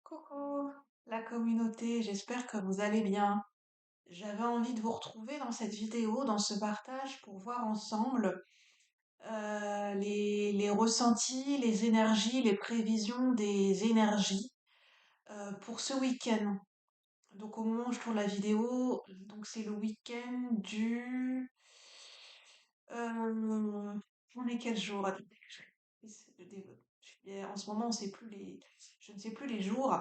Coucou la communauté, j'espère que vous allez bien. J'avais envie de vous retrouver dans cette vidéo, dans ce partage, pour voir ensemble les ressentis, les énergies, les prévisions des énergies pour ce week-end. Donc au moment où je tourne la vidéo, donc c'est le week-end du... on est quel jour? Attendez, en ce moment, on sait plus je ne sais plus les jours.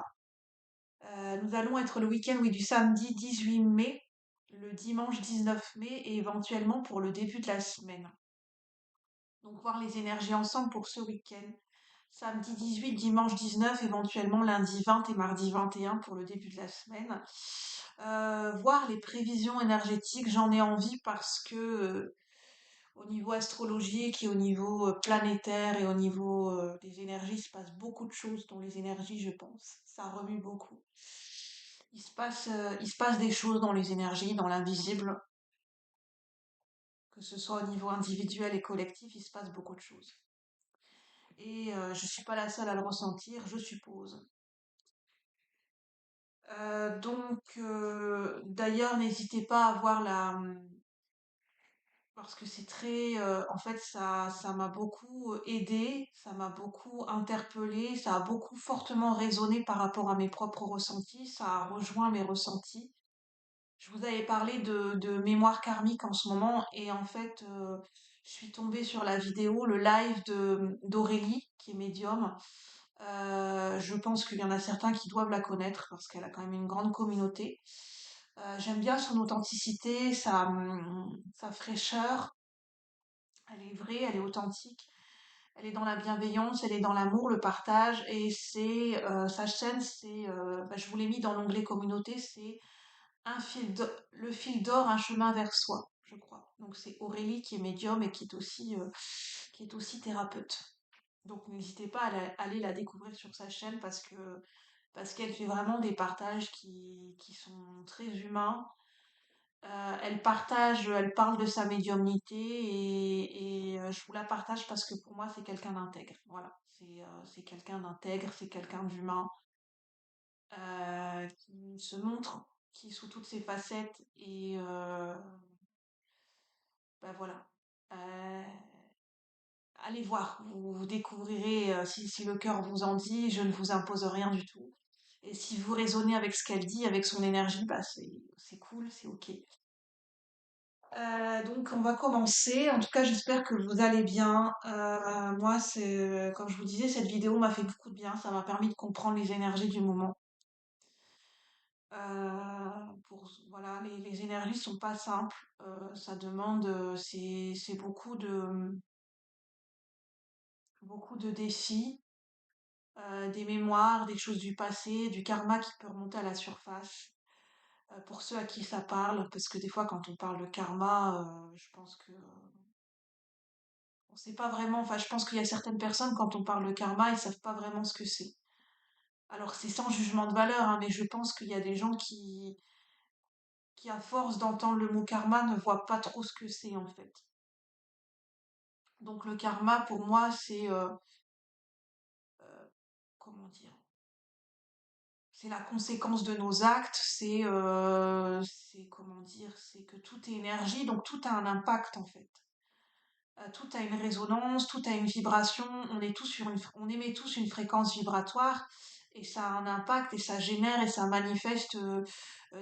Nous allons être le week-end, oui, du samedi 18 mai, le dimanche 19 mai et éventuellement pour le début de la semaine. Donc voir les énergies ensemble pour ce week-end. Samedi 18, dimanche 19, éventuellement lundi 20 et mardi 21 pour le début de la semaine. Voir les prévisions énergétiques, j'en ai envie parce que au niveau astrologique et au niveau planétaire et au niveau des énergies, il se passe beaucoup de choses dans les énergies, je pense. Ça remue beaucoup. Il se passe des choses dans les énergies, dans l'invisible, que ce soit au niveau individuel et collectif, il se passe beaucoup de choses. Et je suis pas la seule à le ressentir, je suppose. D'ailleurs, n'hésitez pas à voir parce que c'est très, en fait, ça m'a beaucoup aidé, ça m'a beaucoup interpellé, ça a beaucoup fortement résonné par rapport à mes propres ressentis, ça a rejoint mes ressentis. Je vous avais parlé de mémoire karmique en ce moment et en fait, je suis tombée sur la vidéo, le live d'Aurélie, qui est médium. Je pense qu'il y en a certains qui doivent la connaître parce qu'elle a quand même une grande communauté. J'aime bien son authenticité, sa fraîcheur. Elle est vraie, elle est authentique. Elle est dans la bienveillance, elle est dans l'amour, le partage. Et sa chaîne, je vous l'ai mis dans l'onglet communauté, c'est le fil d'or, un chemin vers soi, je crois. Donc c'est Aurélie qui est médium et qui est aussi thérapeute. Donc n'hésitez pas à aller la découvrir sur sa chaîne parce qu'elle fait vraiment des partages qui sont très humains. Elle parle de sa médiumnité et je vous la partage parce que pour moi c'est quelqu'un d'intègre. Voilà, c'est quelqu'un d'intègre, c'est quelqu'un d'humain qui se montre, qui est sous toutes ses facettes et voilà. Euh, Allez voir, vous découvrirez si le cœur vous en dit, je ne vous impose rien du tout. Et si vous raisonnez avec ce qu'elle dit, avec son énergie, c'est cool, c'est ok. Donc on va commencer. En tout cas, j'espère que vous allez bien. Moi, comme je vous disais, cette vidéo m'a fait beaucoup de bien. Ça m'a permis de comprendre les énergies du moment. Voilà, les énergies sont pas simples. Ça demande, c'est beaucoup de défis, des mémoires, des choses du passé, du karma qui peut remonter à la surface. Pour ceux à qui ça parle, parce que des fois, quand on parle de karma, je pense que on sait pas vraiment. Enfin, je pense qu'il y a certaines personnes, quand on parle de karma, ils savent pas vraiment ce que c'est. Alors, c'est sans jugement de valeur, hein, mais je pense qu'il y a des gens qui, à force d'entendre le mot karma, ne voient pas trop ce que c'est en fait. Donc, le karma, pour moi, comment dire, c'est la conséquence de nos actes. Comment dire, c'est que tout est énergie, donc tout a un impact en fait. Tout a une résonance, tout a une vibration. On émet tous une fréquence vibratoire et ça a un impact et ça génère et ça manifeste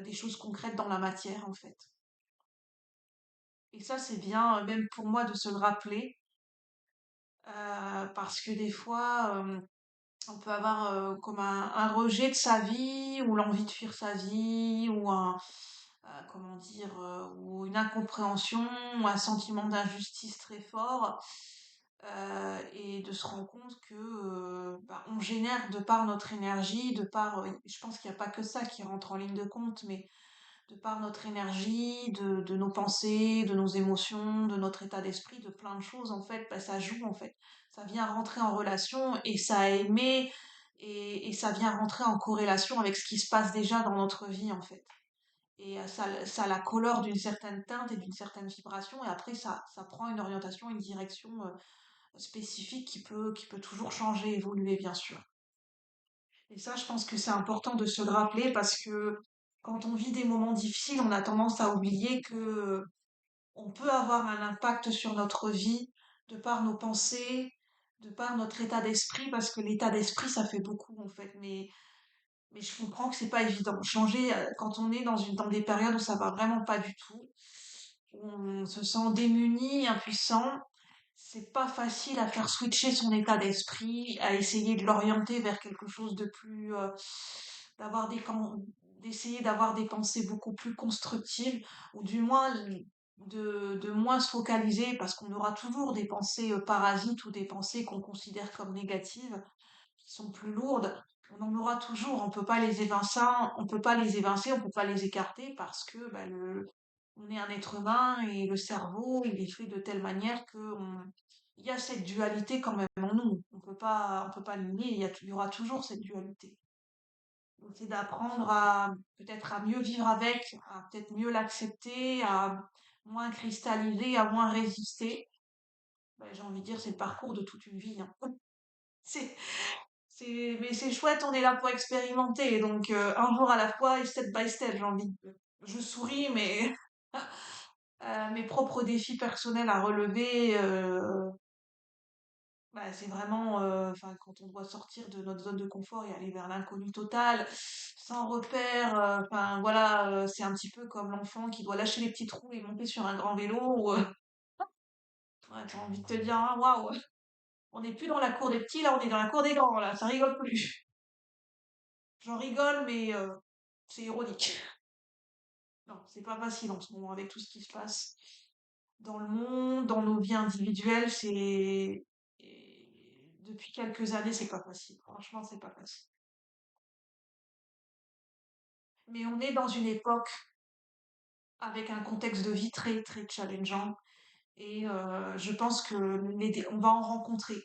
des choses concrètes dans la matière en fait. Et ça, c'est bien, même pour moi, de se le rappeler parce que des fois, on peut avoir comme un rejet de sa vie ou l'envie de fuir sa vie ou comment dire, ou une incompréhension ou un sentiment d'injustice très fort et de se rendre compte que on génère de par notre énergie, je pense qu'il n'y a pas que ça qui rentre en ligne de compte, mais de par notre énergie, de nos pensées, de nos émotions, de notre état d'esprit, de plein de choses en fait, ça joue en fait. Ça vient rentrer en relation et ça émet et ça vient rentrer en corrélation avec ce qui se passe déjà dans notre vie en fait. Et ça la colore d'une certaine teinte et d'une certaine vibration et après ça prend une orientation, une direction spécifique qui peut toujours changer, évoluer bien sûr. Et ça, je pense que c'est important de se le rappeler parce que quand on vit des moments difficiles, on a tendance à oublier que on peut avoir un impact sur notre vie de par nos pensées, de par notre état d'esprit, parce que l'état d'esprit, ça fait beaucoup en fait. Mais je comprends que c'est pas évident. Changer quand on est dans des périodes où ça va vraiment pas du tout, où on se sent démuni, impuissant, c'est pas facile à faire switcher son état d'esprit, à essayer de l'orienter vers quelque chose de plus, d'avoir d'essayer d'avoir des pensées beaucoup plus constructives, ou du moins de moins se focaliser, parce qu'on aura toujours des pensées parasites ou des pensées qu'on considère comme négatives, qui sont plus lourdes. On en aura toujours, on peut pas les évincer, on peut pas les évincer, on peut pas les écarter parce que bah, on est un être humain et le cerveau, il est fait de telle manière que il y a cette dualité quand même en nous. On peut pas le nier, il y aura toujours cette dualité. Donc c'est d'apprendre à peut-être à mieux vivre avec, à peut-être mieux l'accepter, à moins cristalliser, à moins résister. Ben, j'ai envie de dire, c'est le parcours de toute une vie, hein. C'est, mais c'est chouette, on est là pour expérimenter. Donc un jour à la fois et step by step, j'ai envie de dire. Je souris, mais mes propres défis personnels à relever, bah, c'est vraiment, enfin, quand on doit sortir de notre zone de confort et aller vers l'inconnu total, sans repère, enfin voilà, c'est un petit peu comme l'enfant qui doit lâcher les petits trous et monter sur un grand vélo. Ouais, t'as envie de te dire, ah, waouh, on n'est plus dans la cour des petits, là, on est dans la cour des grands, là, ça rigole plus. J'en rigole, mais c'est ironique. Non, c'est pas facile en ce moment avec tout ce qui se passe dans le monde, dans nos vies individuelles, depuis quelques années, c'est pas facile. Franchement, c'est pas facile. Mais on est dans une époque avec un contexte de vie très très challengeant et je pense que on va en rencontrer.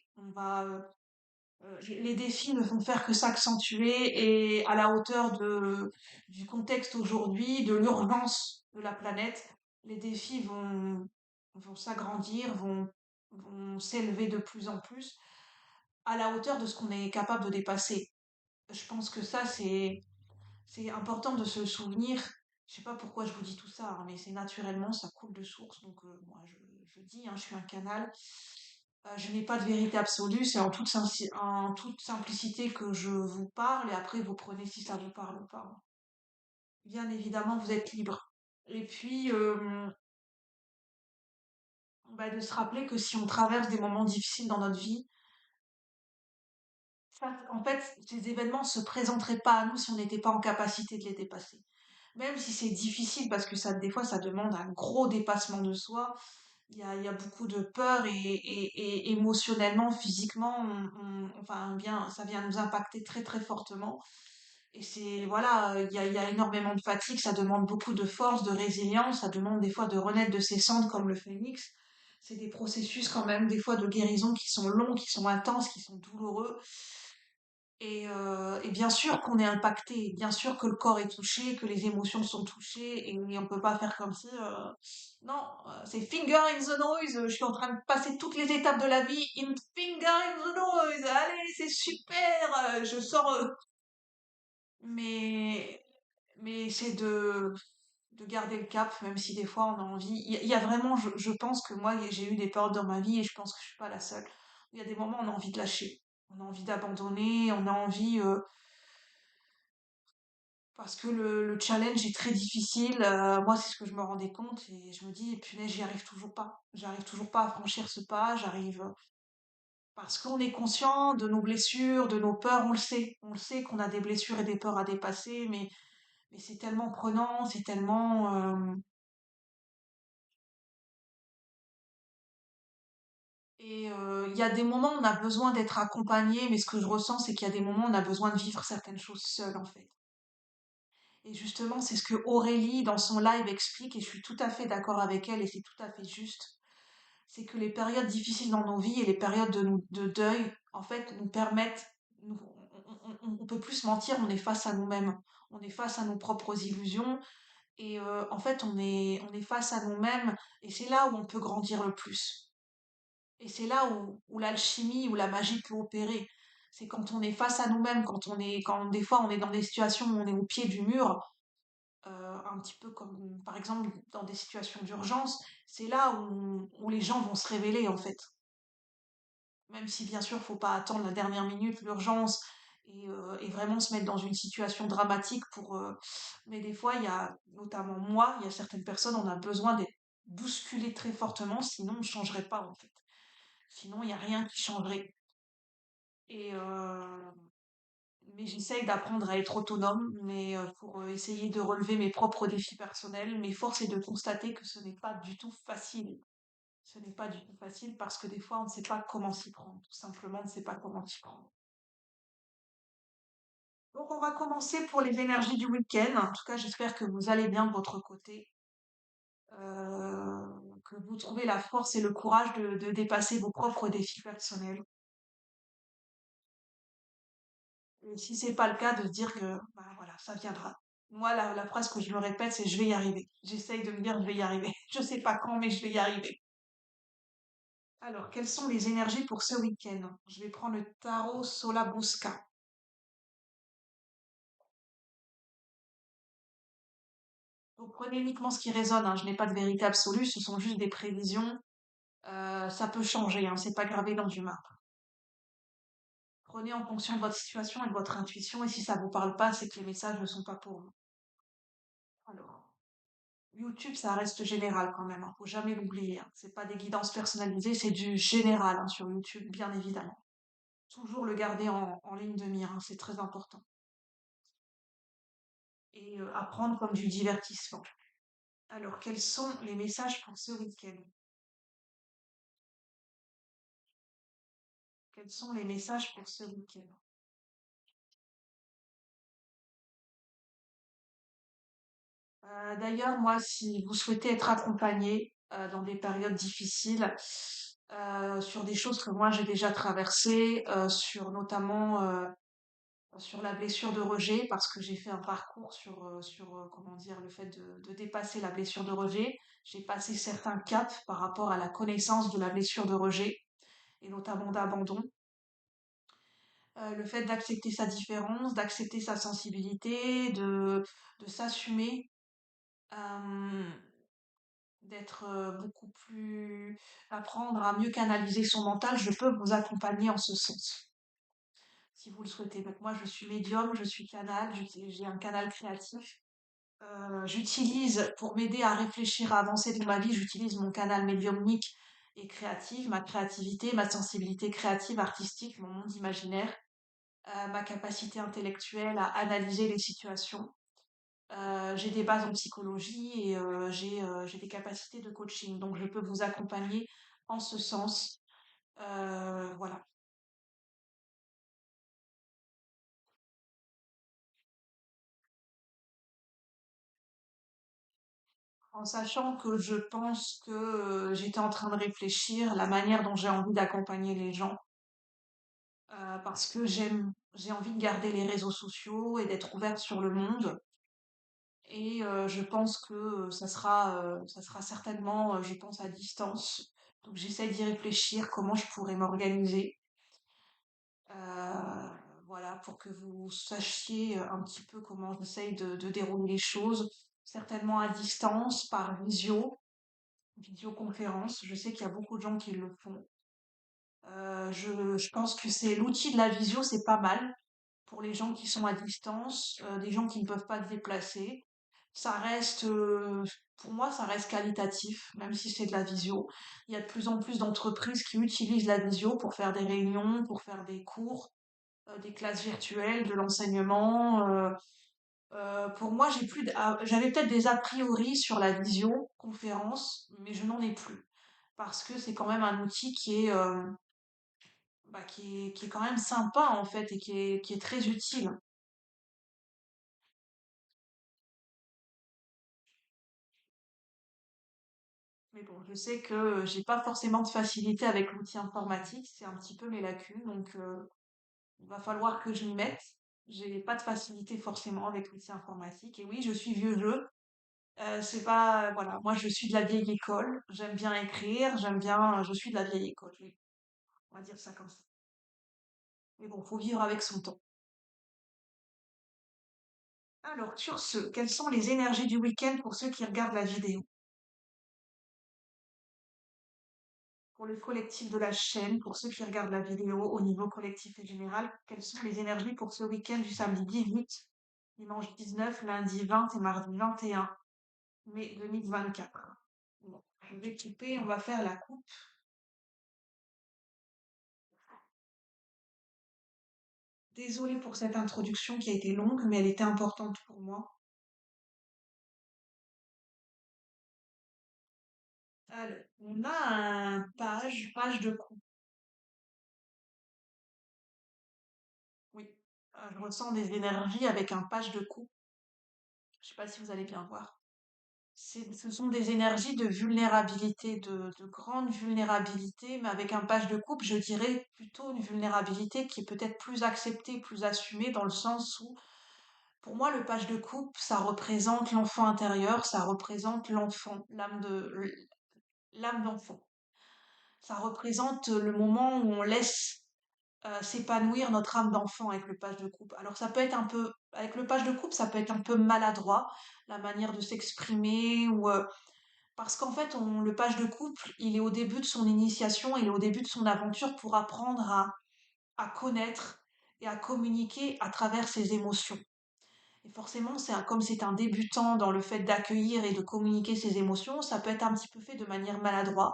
Les défis ne vont faire que s'accentuer et à la hauteur du contexte aujourd'hui, de l'urgence de la planète, les défis vont s'agrandir, vont s'élever de plus en plus à la hauteur de ce qu'on est capable de dépasser. Je pense que ça, c'est important de se souvenir. Je sais pas pourquoi je vous dis tout ça, hein, mais c'est naturellement, ça coule de source. Donc moi, je dis, hein, je suis un canal. Je n'ai pas de vérité absolue, c'est en toute simplicité que je vous parle et après vous prenez si ça vous parle ou pas. Bien évidemment, vous êtes libre. Et puis, bah, de se rappeler que si on traverse des moments difficiles dans notre vie, en fait, ces événements se présenteraient pas à nous si on n'était pas en capacité de les dépasser. Même si c'est difficile parce que ça, des fois, ça demande un gros dépassement de soi. Il y a beaucoup de peur et émotionnellement, physiquement, enfin, bien, ça vient nous impacter très très fortement. Et c'est, voilà, il y a énormément de fatigue, ça demande beaucoup de force, de résilience, ça demande des fois de renaître de ses cendres comme le phénix. C'est des processus quand même, des fois de guérison qui sont longs, qui sont intenses, qui sont douloureux. Et bien sûr qu'on est impacté, bien sûr que le corps est touché, que les émotions sont touchées, et on peut pas faire comme si, non, c'est finger in the noise, je suis en train de passer toutes les étapes de la vie, finger in the noise, allez, c'est super, je sors, mais, mais c'est de garder le cap, même si des fois on a envie, il y a vraiment, je pense que moi, j'ai eu des périodes dans ma vie, et je pense que je suis pas la seule, il y a des moments où on a envie de lâcher, on a envie d'abandonner, on a envie, parce que le challenge est très difficile. Moi, c'est ce que je me rendais compte et je me dis, punaise, j'y arrive toujours pas. J'arrive toujours pas à franchir ce pas. Parce qu'on est conscient de nos blessures, de nos peurs, on le sait. On le sait qu'on a des blessures et des peurs à dépasser, mais c'est tellement prenant, c'est tellement, il y a des moments où on a besoin d'être accompagné, mais ce que je ressens, c'est qu'il y a des moments où on a besoin de vivre certaines choses seul, en fait. Et justement, c'est ce que Aurélie, dans son live, explique, et je suis tout à fait d'accord avec elle, et c'est tout à fait juste. C'est que les périodes difficiles dans nos vies et les périodes de deuil, en fait, nous permettent, on peut plus se mentir, on est face à nous-mêmes, on est face à nos propres illusions, et en fait, on est face à nous-mêmes, et c'est là où on peut grandir le plus. Et c'est là où l'alchimie, où la magie peut opérer. C'est quand on est face à nous-mêmes, quand des fois on est dans des situations où on est au pied du mur, un petit peu comme par exemple dans des situations d'urgence, c'est là où les gens vont se révéler en fait. Même si bien sûr, faut pas attendre la dernière minute, l'urgence, et vraiment se mettre dans une situation dramatique mais des fois, il y a, notamment moi, il y a certaines personnes, on a besoin d'être bousculées très fortement, sinon on ne changerait pas en fait. Sinon, il n'y a rien qui changerait. Et mais j'essaye d'apprendre à être autonome, mais pour essayer de relever mes propres défis personnels. Mais force est de constater que ce n'est pas du tout facile. Ce n'est pas du tout facile parce que des fois, on ne sait pas comment s'y prendre. Tout simplement, on ne sait pas comment s'y prendre. Donc, on va commencer pour les énergies du week-end. En tout cas, j'espère que vous allez bien de votre côté, que vous trouvez la force et le courage de dépasser vos propres défis personnels. Et si c'est pas le cas, de se dire que, bah voilà, ça viendra. Moi, la phrase que je me répète, c'est je vais y arriver. J'essaye de me dire je vais y arriver. Je sais pas quand, mais je vais y arriver. Alors, quelles sont les énergies pour ce week-end? Je vais prendre le tarot Solabusca. Donc, prenez uniquement ce qui résonne, hein. Je n'ai pas de vérité absolue, ce sont juste des prévisions. Ça peut changer, hein, c'est pas gravé dans du marbre. Prenez en fonction de votre situation et de votre intuition, et si ça vous parle pas, c'est que les messages ne sont pas pour vous. Alors, YouTube, ça reste général quand même, hein, faut jamais l'oublier, hein. C'est pas des guidances personnalisées, c'est du général, hein, sur YouTube, bien évidemment. Toujours le garder en ligne de mire, hein, c'est très important. Et apprendre comme du divertissement. Alors, quels sont les messages pour ce week-end? Quels sont les messages pour ce week-end? D'ailleurs, moi, si vous souhaitez être accompagné dans des périodes difficiles, sur des choses que moi j'ai déjà traversées, sur notamment sur la blessure de rejet, parce que j'ai fait un parcours comment dire, le fait de dépasser la blessure de rejet. J'ai passé certains caps par rapport à la connaissance de la blessure de rejet, et notamment d'abandon. Le fait d'accepter sa différence, d'accepter sa sensibilité, de s'assumer, euh, d'être beaucoup plus, apprendre à mieux canaliser son mental, je peux vous accompagner en ce sens, si vous le souhaitez. Donc moi, je suis médium, je suis canal, j'ai un canal créatif. J'utilise, pour m'aider à réfléchir, à avancer dans ma vie, j'utilise mon canal médiumnique et créatif, ma créativité, ma sensibilité créative, artistique, mon monde imaginaire, ma capacité intellectuelle à analyser les situations. J'ai des bases en psychologie et j'ai des capacités de coaching, donc je peux vous accompagner en ce sens. Voilà. En sachant que je pense que j'étais en train de réfléchir la manière dont j'ai envie d'accompagner les gens, parce que j'ai envie de garder les réseaux sociaux et d'être ouverte sur le monde. Et je pense que ça sera certainement, je pense, à distance. Donc j'essaie d'y réfléchir, comment je pourrais m'organiser. Euh, voilà, pour que vous sachiez un petit peu comment j'essaye de dérouler les choses. Certainement à distance, par visioconférence. Je sais qu'il y a beaucoup de gens qui le font. Je pense que c'est l'outil de la visio, c'est pas mal pour les gens qui sont à distance, des gens qui ne peuvent pas se déplacer. Ça reste, pour moi, ça reste qualitatif, même si c'est de la visio. Il y a de plus en plus d'entreprises qui utilisent la visio pour faire des réunions, pour faire des cours, des classes virtuelles, de l'enseignement. Pour moi, j'avais peut-être des a priori sur la visioconférence, mais je n'en ai plus parce que c'est quand même un outil qui est quand même sympa en fait et qui est très utile. Mais bon, je sais que j'ai pas forcément de facilité avec l'outil informatique, c'est un petit peu mes lacunes, donc il va falloir que je m'y mette. J'ai pas de facilité forcément avec l'outil informatique. Et oui, je suis vieux jeu. C'est pas, voilà, moi je suis de la vieille école. J'aime bien écrire, je suis de la vieille école, oui. On va dire ça comme ça. Mais bon, faut vivre avec son temps. Alors, sur ce, quelles sont les énergies du week-end pour ceux qui regardent la vidéo? Pour le collectif de la chaîne, pour ceux qui regardent la vidéo au niveau collectif et général, quelles sont les énergies pour ce week-end du samedi 18, dimanche 19, lundi 20 et mardi 21 mai 2024? Bon, je vais couper, on va faire la coupe. Désolée pour cette introduction qui a été longue, mais elle était importante pour moi. Alors, on a un page de coupe. Oui, je ressens des énergies avec un page de coupe. Je sais pas si vous allez bien voir. Ce sont des énergies de vulnérabilité, de grande vulnérabilité, mais avec un page de coupe, je dirais plutôt une vulnérabilité qui est peut-être plus acceptée, plus assumée, dans le sens où, pour moi, le page de coupe, ça représente l'enfant intérieur, ça représente l'enfant, l'âme d'enfant. Ça représente le moment où on laisse s'épanouir notre âme d'enfant avec le page de coupe. Alors ça peut être un peu, avec le page de coupe, ça peut être un peu maladroit, la manière de s'exprimer, ou parce qu'en fait, le page de couple, il est au début de son initiation, il est au début de son aventure pour apprendre à connaître et à communiquer à travers ses émotions. Et forcément, comme c'est un débutant dans le fait d'accueillir et de communiquer ses émotions, ça peut être un petit peu fait de manière maladroite,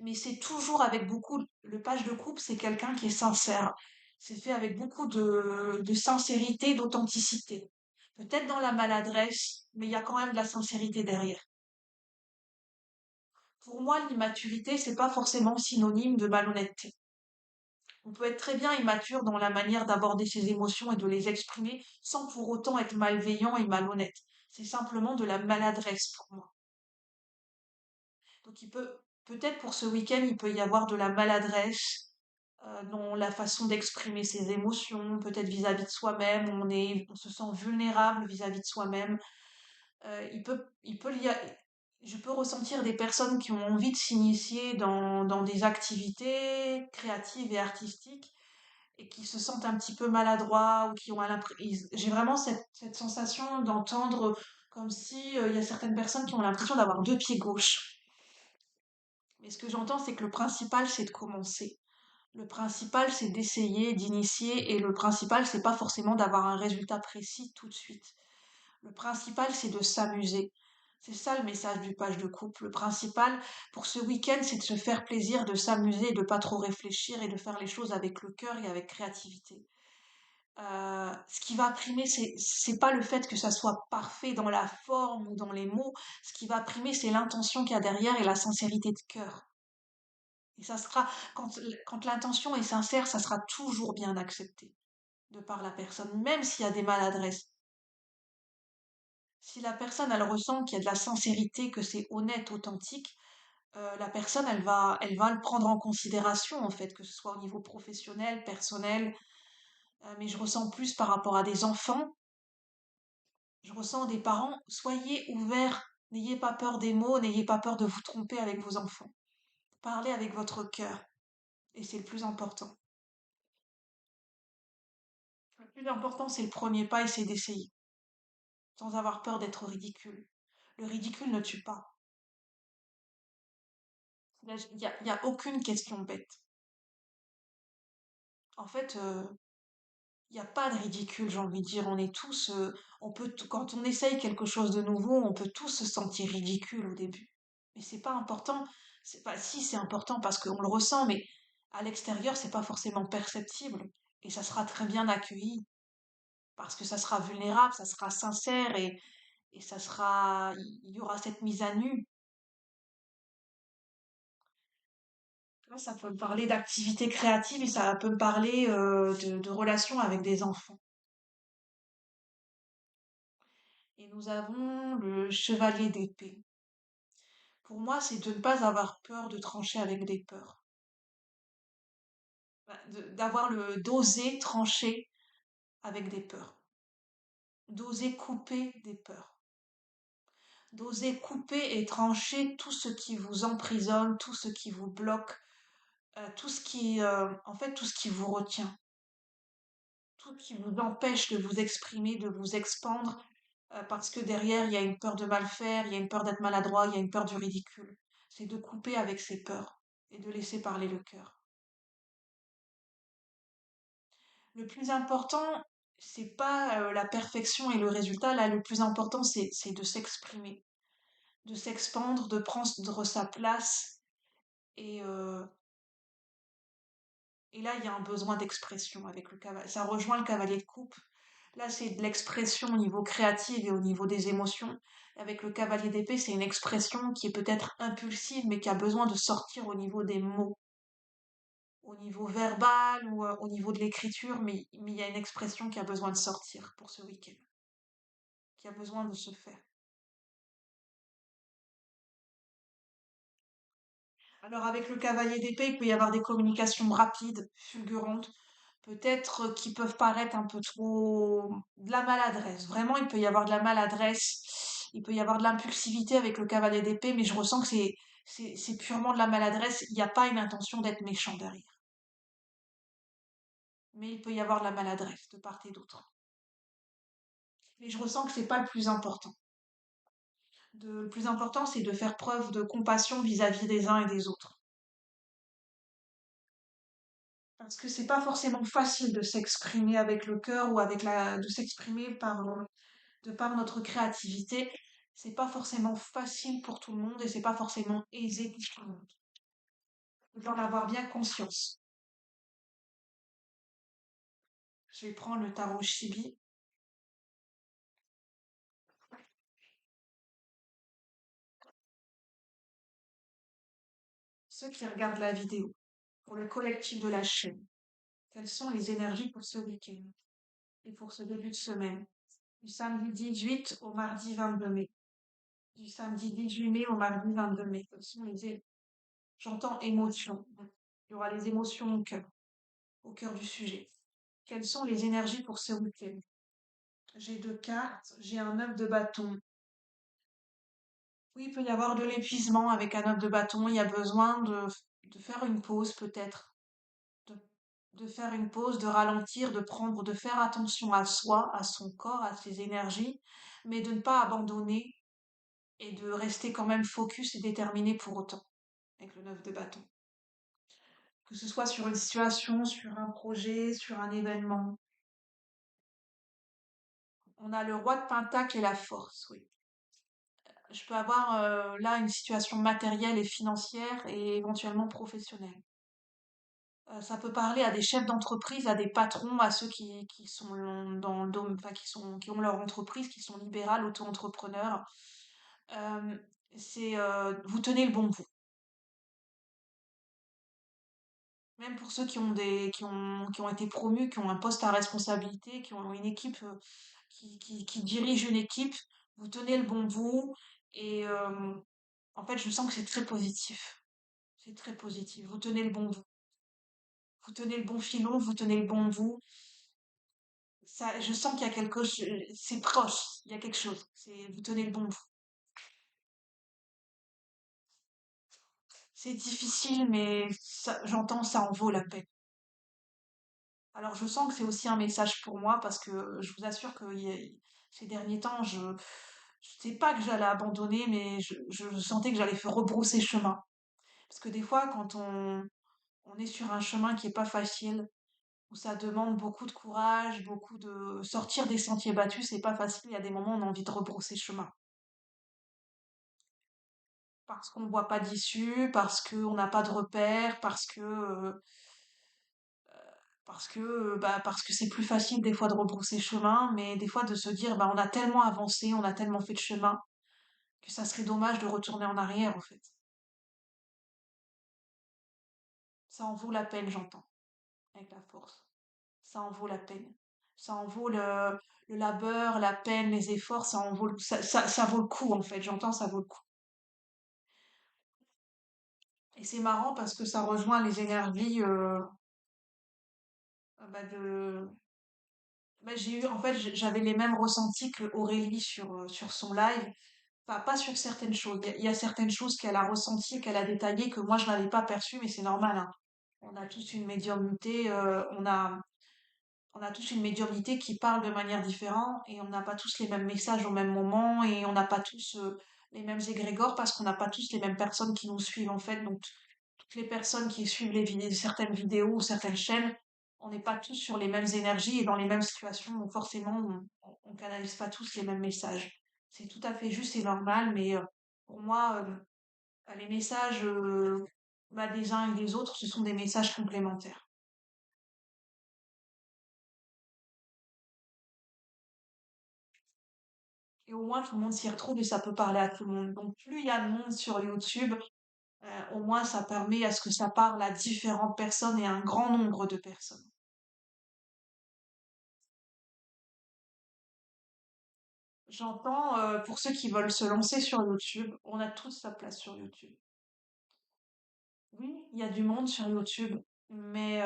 mais c'est toujours avec beaucoup. Le page de couple, c'est quelqu'un qui est sincère. C'est fait avec beaucoup de sincérité, d'authenticité. Peut-être dans la maladresse, mais il y a quand même de la sincérité derrière. Pour moi, l'immaturité, c'est pas forcément synonyme de malhonnêteté. On peut être très bien immature dans la manière d'aborder ses émotions et de les exprimer sans pour autant être malveillant et malhonnête. C'est simplement de la maladresse pour moi. Donc peut-être pour ce week-end, il peut y avoir de la maladresse dans la façon d'exprimer ses émotions, peut-être vis-à-vis de soi-même, on se sent vulnérable vis-à-vis de soi-même. Il peut y a- Je peux ressentir des personnes qui ont envie de s'initier dans des activités créatives et artistiques et qui se sentent un petit peu maladroits ou qui ont j'ai vraiment cette sensation d'entendre comme si il y a certaines personnes qui ont l'impression d'avoir deux pieds gauches. Mais ce que j'entends, c'est que le principal, c'est de commencer. Le principal, c'est d'essayer, d'initier, et le principal, c'est pas forcément d'avoir un résultat précis tout de suite. Le principal, c'est de s'amuser. C'est ça le message du page de couple. Le principal pour ce week-end, c'est de se faire plaisir, de s'amuser, de pas trop réfléchir et de faire les choses avec le cœur et avec créativité. Ce qui va primer, c'est pas le fait que ça soit parfait dans la forme ou dans les mots. Ce qui va primer, c'est l'intention qu'il y a derrière et la sincérité de cœur. Et ça sera, quand l'intention est sincère, ça sera toujours bien accepté de par la personne, même s'il y a des maladresses. Si la personne, elle ressent qu'il y a de la sincérité, que c'est honnête, authentique, la personne, elle va le prendre en considération, en fait, que ce soit au niveau professionnel, personnel. Mais je ressens plus par rapport à des enfants, je ressens des parents, soyez ouverts, n'ayez pas peur des mots, n'ayez pas peur de vous tromper avec vos enfants. Parlez avec votre cœur, et c'est le plus important. Le plus important, c'est le premier pas et c'est d'essayer, sans avoir peur d'être ridicule. Le ridicule ne tue pas. Il y a aucune question bête. En fait, il n'y a pas de ridicule, j'ai envie de dire. On est tous, quand on essaye quelque chose de nouveau, on peut tous se sentir ridicule au début. Mais c'est pas important. C'est pas, si c'est important parce qu'on le ressent, mais à l'extérieur, c'est pas forcément perceptible. Et ça sera très bien accueilli parce que ça sera vulnérable, ça sera sincère et il y aura cette mise à nu. Là, ça peut me parler d'activité créative et ça peut me parler de relations avec des enfants. Et nous avons le chevalier d'épée. Pour moi, c'est de ne pas avoir peur de trancher avec des peurs. D'avoir d'oser trancher avec des peurs. D'oser couper des peurs. D'oser couper et trancher tout ce qui vous emprisonne, tout ce qui vous bloque, tout ce qui, en fait, tout ce qui vous retient. tout qui vous empêche de vous exprimer, de vous expandre, parce que derrière, il y a une peur de mal faire, il y a une peur d'être maladroit, il y a une peur du ridicule. C'est de couper avec ces peurs et de laisser parler le cœur. Le plus important, c'est pas la perfection et le résultat. Là, le plus important, c'est de s'exprimer, de s'expandre, de prendre sa place. Et, euh, et là, il y a un besoin d'expression avec le cavalier. Ça rejoint le cavalier de coupe. Là, c'est de l'expression au niveau créatif et au niveau des émotions. Avec le cavalier d'épée, c'est une expression qui est peut-être impulsive, mais qui a besoin de sortir au niveau des mots, au niveau verbal ou au niveau de l'écriture, mais il y a une expression qui a besoin de sortir pour ce week-end, qui a besoin de se faire. Alors avec le cavalier d'épée, il peut y avoir des communications rapides, fulgurantes, peut-être qui peuvent paraître un peu trop de la maladresse. Vraiment, il peut y avoir de la maladresse, il peut y avoir de l'impulsivité avec le cavalier d'épée, mais je ressens que c'est purement de la maladresse. Il n'y a pas une intention d'être méchant derrière. Mais il peut y avoir de la maladresse de part et d'autre. Mais je ressens que c'est pas le plus important. Le plus important, c'est de faire preuve de compassion vis-à-vis des uns et des autres. Parce que c'est pas forcément facile de s'exprimer avec le cœur ou de s'exprimer de par notre créativité. C'est pas forcément facile pour tout le monde et c'est pas forcément aisé pour tout le monde. Il faut en avoir bien conscience. Je vais prendre le tarot Shibi. Ceux qui regardent la vidéo, pour le collectif de la chaîne, quelles sont les énergies pour ce week-end et pour ce début de semaine, du samedi 18 au mardi 22 mai. Du samedi 18 mai au mardi 22 mai. Quelles sont J'entends émotion. Il y aura les émotions au cœur du sujet. Quelles sont les énergies pour ce week-end? J'ai deux cartes, j'ai un œuf de bâton. Oui, il peut y avoir de l'épuisement avec un œuf de bâton. Il y a besoin de faire une pause peut-être, de, de faire une pause, de ralentir, de faire attention à soi, à son corps, à ses énergies, mais de ne pas abandonner et de rester quand même focus et déterminé pour autant avec le neuf de bâton. Que ce soit sur une situation, sur un projet, sur un événement. On a le roi de Pentacle et la force, oui. Je peux avoir là une situation matérielle et financière et éventuellement professionnelle. Ça peut parler à des chefs d'entreprise, à des patrons, à ceux qui sont dans le domaine, enfin, qui ont leur entreprise, qui sont libérales, auto-entrepreneurs. Euh, vous tenez le bon bout. Même pour ceux qui ont été promus, qui ont un poste à responsabilité, qui ont une équipe, qui dirige une équipe, vous tenez le bon bout. Et en fait, je sens que c'est très positif. C'est très positif. Vous tenez le bon bout. Vous tenez le bon filon, vous tenez le bon bout. Ça, je sens qu'il y a quelque chose, c'est proche, il y a quelque chose. Vous tenez le bon bout. C'est difficile, mais j'entends, ça en vaut la peine. Alors, je sens que c'est aussi un message pour moi parce que je vous assure que ces derniers temps, je sais pas que j'allais abandonner, mais je sentais que j'allais faire rebrousser chemin. Parce que des fois, quand on est sur un chemin qui est pas facile, où ça demande beaucoup de courage, beaucoup de sortir des sentiers battus, c'est pas facile. Il y a des moments où on a envie de rebrousser chemin. Parce qu'on ne voit pas d'issue, parce qu'on n'a pas de repères, parce que c'est plus facile des fois de rebrousser chemin, mais des fois de se dire, bah, on a tellement avancé, on a tellement fait de chemin, que ça serait dommage de retourner en arrière, en fait. Ça en vaut la peine, j'entends, avec la force. Ça en vaut la peine. Ça en vaut le labeur, la peine, les efforts, ça vaut le coup, en fait. J'entends, ça vaut le coup. Et c'est marrant parce que ça rejoint les énergies bah, j'ai eu, en fait, j'avais les mêmes ressentis que Aurélie sur son live. Enfin, pas sur certaines choses. Il y a certaines choses qu'elle a ressenties, qu'elle a détaillées, que moi je n'avais pas perçues, mais c'est normal, hein. On a tous une médiumnité, on a tous une médiumnité qui parle de manière différente et on n'a pas tous les mêmes messages au même moment et on n'a pas tous les mêmes égrégores parce qu'on n'a pas tous les mêmes personnes qui nous suivent en fait. Donc toutes les personnes qui suivent certaines vidéos ou certaines chaînes, on n'est pas tous sur les mêmes énergies et dans les mêmes situations. Donc forcément, on canalise pas tous les mêmes messages. C'est tout à fait juste et normal, mais pour moi, les messages des uns et des autres, ce sont des messages complémentaires. Et au moins, tout le monde s'y retrouve et ça peut parler à tout le monde. Donc, plus il y a de monde sur YouTube, au moins ça permet à ce que ça parle à différentes personnes et à un grand nombre de personnes. J'entends, pour ceux qui veulent se lancer sur YouTube, on a toute sa place sur YouTube. Oui, il y a du monde sur YouTube, mais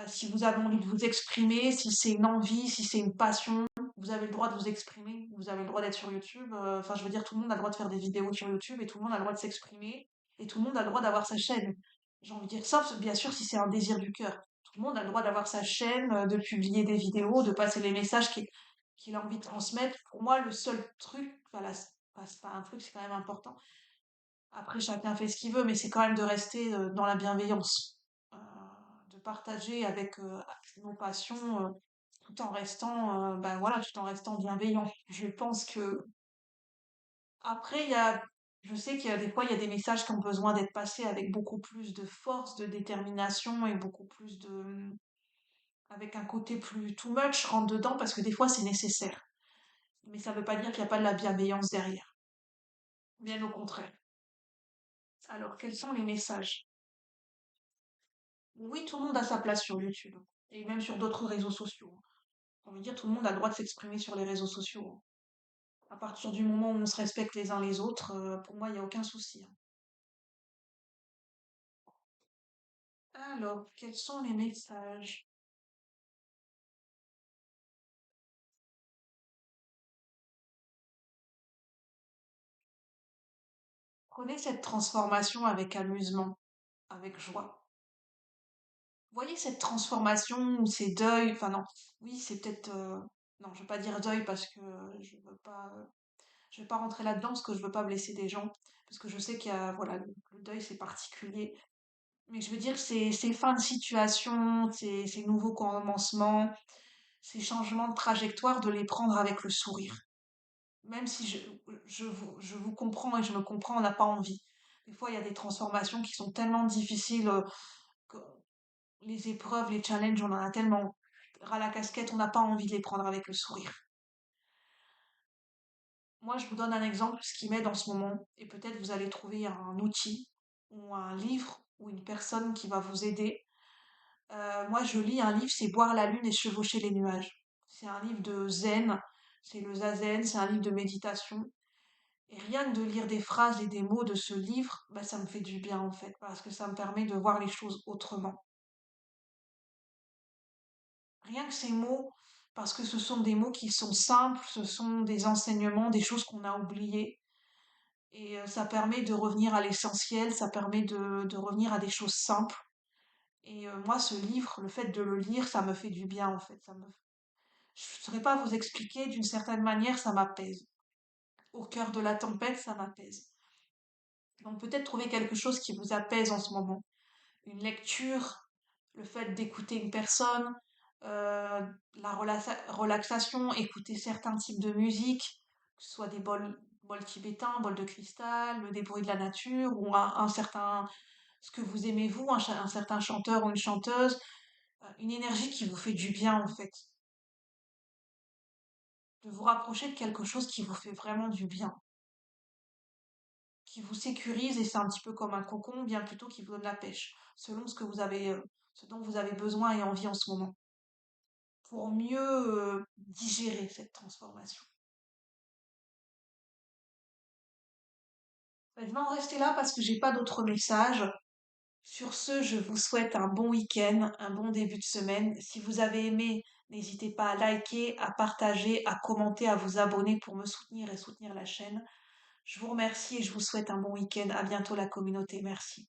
si vous avez envie de vous exprimer, si c'est une envie, si c'est une passion, vous avez le droit de vous exprimer, vous avez le droit d'être sur YouTube. Enfin, je veux dire, tout le monde a le droit de faire des vidéos sur YouTube et tout le monde a le droit de s'exprimer et tout le monde a le droit d'avoir sa chaîne. J'ai envie de dire, sauf bien sûr si c'est un désir du cœur. Tout le monde a le droit d'avoir sa chaîne, de publier des vidéos, de passer les messages qu'il a envie de transmettre. Pour moi, le seul truc, voilà, c'est pas un truc, c'est quand même important. Après, chacun fait ce qu'il veut, mais c'est quand même de rester dans la bienveillance, euh, de partager avec nos passions, tout en restant, voilà, tout en restant bienveillant. Je pense que après, je sais qu'il y a des fois, il y a des messages qui ont besoin d'être passés avec beaucoup plus de force, de détermination et beaucoup plus avec un côté plus too much rentre dedans parce que des fois c'est nécessaire. Mais ça ne veut pas dire qu'il n'y a pas de la bienveillance derrière. Bien au contraire. Alors, quels sont les messages? Oui, tout le monde a sa place sur YouTube et même sur d'autres réseaux sociaux. On veut dire tout le monde a le droit de s'exprimer sur les réseaux sociaux. À partir du moment où on se respecte les uns les autres, pour moi, il n'y a aucun souci. Alors, quels sont les messages? Prenez cette transformation avec amusement, avec joie. Voyez cette transformation ou ces deuils, enfin non, oui, c'est peut-être, non, je veux pas dire deuil parce que je veux pas rentrer là-dedans parce que je veux pas blesser des gens, parce que je sais qu'il y a, voilà, le deuil c'est particulier. Mais je veux dire, ces fins de situation, ces nouveaux commencements, ces changements de trajectoire, de les prendre avec le sourire. Même si je vous comprends et je me comprends, on n'a pas envie. Des fois, il y a des transformations qui sont tellement difficiles, que les épreuves, les challenges, on en a tellement ras la casquette, on n'a pas envie de les prendre avec le sourire. Moi, je vous donne un exemple, ce qui m'aide en ce moment, et peut-être vous allez trouver un outil ou un livre ou une personne qui va vous aider. Moi, je lis un livre, c'est Boire la lune et chevaucher les nuages. C'est un livre de zen, c'est le zazen, c'est un livre de méditation. Et rien que de lire des phrases et des mots de ce livre, bah, ça me fait du bien en fait, parce que ça me permet de voir les choses autrement. Rien que ces mots, parce que ce sont des mots qui sont simples, ce sont des enseignements, des choses qu'on a oubliées. Et ça permet de revenir à l'essentiel, ça permet de revenir à des choses simples. Et moi, ce livre, le fait de le lire, ça me fait du bien en fait. Je ne saurais pas vous expliquer, d'une certaine manière, ça m'apaise. Au cœur de la tempête, ça m'apaise. Donc peut-être trouver quelque chose qui vous apaise en ce moment. Une lecture, le fait d'écouter une personne, euh, relaxation, écouter certains types de musique, que ce soit des bols tibétains, bols de cristal, des bruits de la nature, ou un certain, ce que vous aimez vous, un certain chanteur ou une chanteuse, une énergie qui vous fait du bien en fait, de vous rapprocher de quelque chose qui vous fait vraiment du bien, qui vous sécurise et c'est un petit peu comme un cocon, bien plutôt qui vous donne la pêche, selon ce dont vous avez besoin et envie en ce moment, pour mieux digérer cette transformation. Je vais en rester là parce que j'ai pas d'autres messages. Sur ce, je vous souhaite un bon week-end, un bon début de semaine. Si vous avez aimé, n'hésitez pas à liker, à partager, à commenter, à vous abonner pour me soutenir et soutenir la chaîne. Je vous remercie et je vous souhaite un bon week-end. À bientôt la communauté. Merci.